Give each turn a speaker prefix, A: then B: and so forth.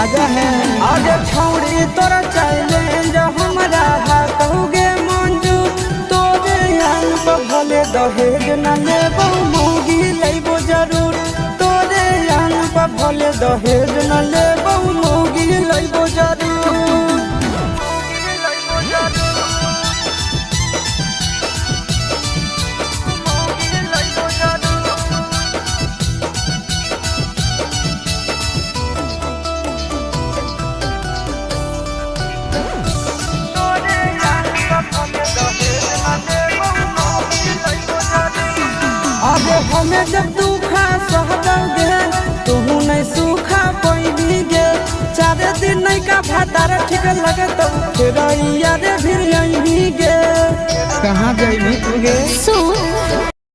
A: मजा है।
B: आगे छौड़ी तोरा चैलेंज हमरा कहूगे मंजू तोरे आन पर भले दहेज न लेबो मौगी लेबो जरूर तोरे आन पर भले दहेज न लेबो मौगी लेबो जरूर। अरे हमें जब दुखा सहबोगे तू नहीं सूखा पैनी गे 4 दिन नहीं का भातार ठीक लगे तो फिर यारे फिर यही गे
A: कहाँ जाइबी तू गे?